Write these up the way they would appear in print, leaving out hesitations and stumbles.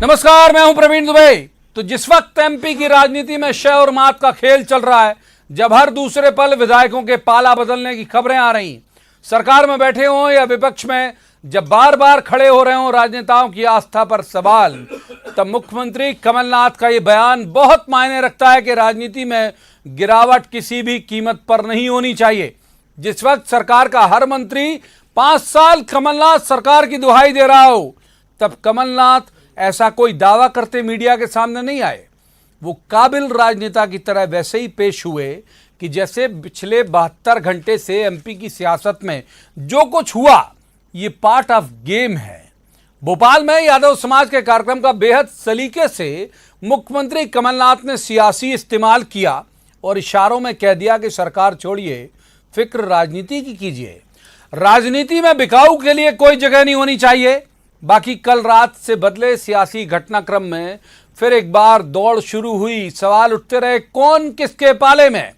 नमस्कार, मैं हूं प्रवीण दुबे। तो जिस वक्त एमपी की राजनीति में शय और मात का खेल चल रहा है, जब हर दूसरे पल विधायकों के पाला बदलने की खबरें आ रही, सरकार में बैठे हों या विपक्ष में, जब बार बार खड़े हो रहे हों राजनेताओं की आस्था पर सवाल, तब मुख्यमंत्री कमलनाथ का यह बयान बहुत मायने रखता है कि राजनीति में गिरावट किसी भी कीमत पर नहीं होनी चाहिए। जिस वक्त सरकार का हर मंत्री 5 साल कमलनाथ सरकार की दुहाई दे रहा हो, तब कमलनाथ ऐसा कोई दावा करते मीडिया के सामने नहीं आए। वो काबिल राजनेता की तरह वैसे ही पेश हुए कि जैसे पिछले 72 घंटे से एमपी की सियासत में जो कुछ हुआ ये पार्ट ऑफ गेम है। भोपाल में यादव समाज के कार्यक्रम का बेहद सलीके से मुख्यमंत्री कमलनाथ ने सियासी इस्तेमाल किया और इशारों में कह दिया कि सरकार छोड़िए, फिक्र राजनीति की कीजिए। राजनीति में बिकाऊ के लिए कोई जगह नहीं होनी चाहिए। बाकी कल रात से बदले सियासी घटनाक्रम में फिर एक बार दौड़ शुरू हुई। सवाल उठते रहे कौन किसके पाले में।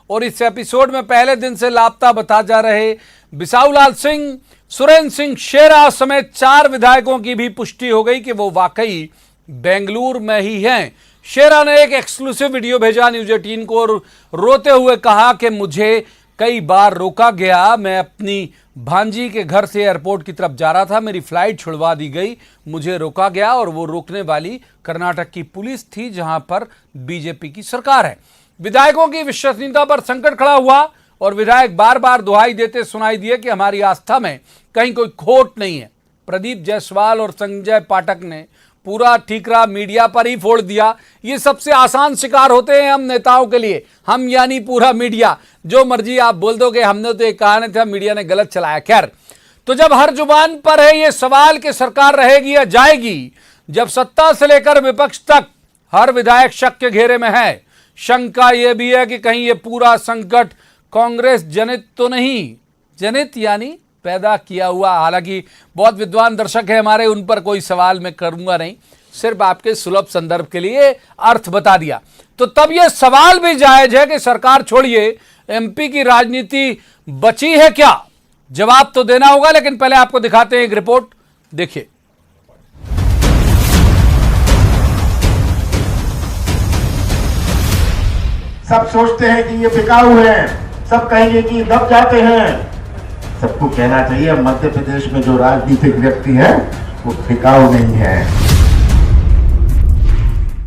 और इस एपिसोड में पहले दिन से लापता बता जा रहे बिसाऊलाल सिंह, सुरेंद्र सिंह शेरा समेत 4 विधायकों की भी पुष्टि हो गई कि वो वाकई बेंगलुरु में ही हैं। शेरा ने एक एक्सक्लूसिव वीडियो भेजा न्यूज 18 को और रोते हुए कहा कि मुझे कई बार रोका गया। मैं अपनी भांजी के घर से एयरपोर्ट की तरफ जा रहा था, मेरी फ्लाइट छुड़वा दी गई, मुझे रोका गया और वो रोकने वाली कर्नाटक की पुलिस थी जहां पर बीजेपी की सरकार है। विधायकों की विश्वसनीयता पर संकट खड़ा हुआ और विधायक बार बार दुहाई देते सुनाई दिए कि हमारी आस्था में कहीं कोई खोट नहीं है। प्रदीप जायसवाल और संजय पाठक ने पूरा ठीकरा मीडिया पर ही फोड़ दिया। ये सबसे आसान शिकार होते हैं हम नेताओं के लिए, हम यानी पूरा मीडिया। जो मर्जी आप बोल दोगे, हमने तो एक कहा नहीं था, मीडिया ने गलत चलाया। खैर, तो जब हर जुबान पर है ये सवाल कि सरकार रहेगी या जाएगी, जब सत्ता से लेकर विपक्ष तक हर विधायक शक के घेरे में है, शंका यह भी है कि कहीं ये पूरा संकट कांग्रेस जनित तो नहीं, जनित यानी पैदा किया हुआ। हालांकि बहुत विद्वान दर्शक है हमारे, उन पर कोई सवाल मैं करूंगा नहीं, सिर्फ आपके सुलभ संदर्भ के लिए अर्थ बता दिया। तो तब यह सवाल भी जायज है कि सरकार छोड़िए, एमपी की राजनीति बची है क्या? जवाब तो देना होगा, लेकिन पहले आपको दिखाते हैं एक रिपोर्ट, देखिए। सब सोचते हैं कि ये बिकाऊ है, सब कहेंगे कि दब जाते हैं। सबको कहना चाहिए मध्य प्रदेश में जो राजनीतिक व्यक्ति है वो बिकाऊ नहीं है।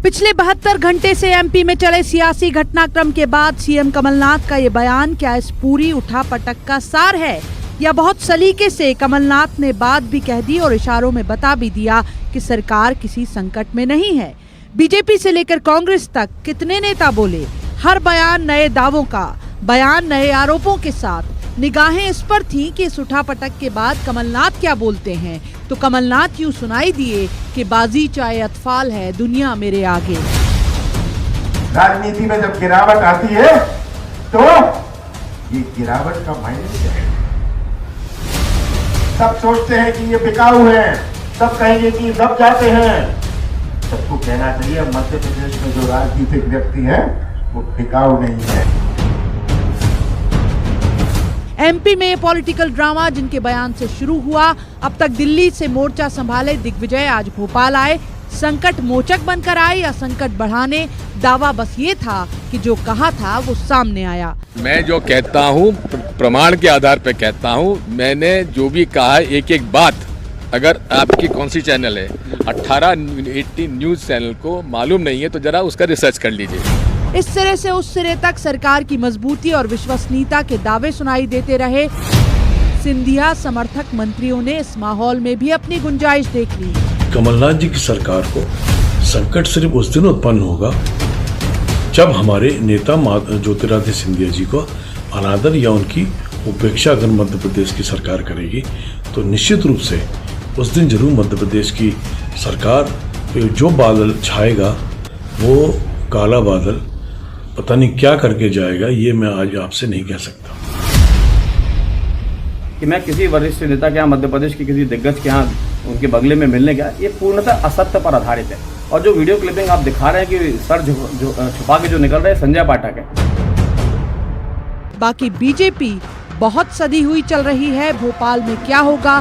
पिछले 72 घंटे से एमपी में चले सियासी घटनाक्रम के बाद सीएम कमलनाथ का ये बयान क्या इस पूरी उठापटक का सार है, या बहुत सलीके से कमलनाथ ने बात भी कह दी और इशारों में बता भी दिया कि सरकार किसी संकट में नहीं है। बीजेपी से लेकर कांग्रेस तक कितने नेता बोले, हर बयान नए दावों का, बयान नए आरोपों के साथ। निगाहें इस पर थी कि इस उठापटक के बाद कमलनाथ क्या बोलते हैं। तो कमलनाथ यूं सुनाई दिए कि बाजी चाहे अतफाल है, दुनिया मेरे आगे। राजनीति में जब गिरावट आती है तो ये गिरावट का मायने क्या है? सब सोचते हैं कि ये बिकाऊ है, सब कहेंगे कि दब जाते हैं। सबको कहना चाहिए मध्य प्रदेश में जो राजनीतिक व्यक्ति है वो बिकाऊ नहीं है। एमपी में पॉलिटिकल ड्रामा जिनके बयान से शुरू हुआ, अब तक दिल्ली से मोर्चा संभाले दिग्विजय आज भोपाल आए। संकट मोचक बनकर आए या संकट बढ़ाने, दावा बस ये था कि जो कहा था वो सामने आया। मैं जो कहता हूँ प्रमाण के आधार पर कहता हूँ। मैंने जो भी कहा एक एक बात, अगर आपकी कौन सी चैनल है 18 न्यूज चैनल को मालूम नहीं है तो जरा उसका रिसर्च कर लीजिए। इस सिरे से उस सिरे तक सरकार की मजबूती और विश्वसनीयता के दावे सुनाई देते रहे। सिंधिया समर्थक मंत्रियों ने इस माहौल में भी अपनी गुंजाइश देख ली। कमलनाथ जी की सरकार को संकट सिर्फ उस दिन उत्पन्न होगा जब हमारे नेता ज्योतिरादित्य सिंधिया जी को अनादर या उनकी उपेक्षा अगर मध्य प्रदेश की सरकार करेगी तो निश्चित रूप से उस दिन जरूर मध्य प्रदेश की सरकार जो बादल छाएगा वो काला बादल पता नहीं क्या करके जाएगा, ये मैं आज आपसे नहीं कह सकता कि मैं किसी वरिष्ठ नेता के यहाँ, मध्य प्रदेश के किसी दिग्गज के यहाँ उनके बगले में मिलने गया। ये पूर्णतः असत्य पर आधारित है। और जो वीडियो क्लिपिंग आप दिखा रहे हैं कि सर छुपा के जो निकल रहे हैं, संजय पाठक है। बाकी बीजेपी बहुत सदी हुई चल रही है। भोपाल में क्या होगा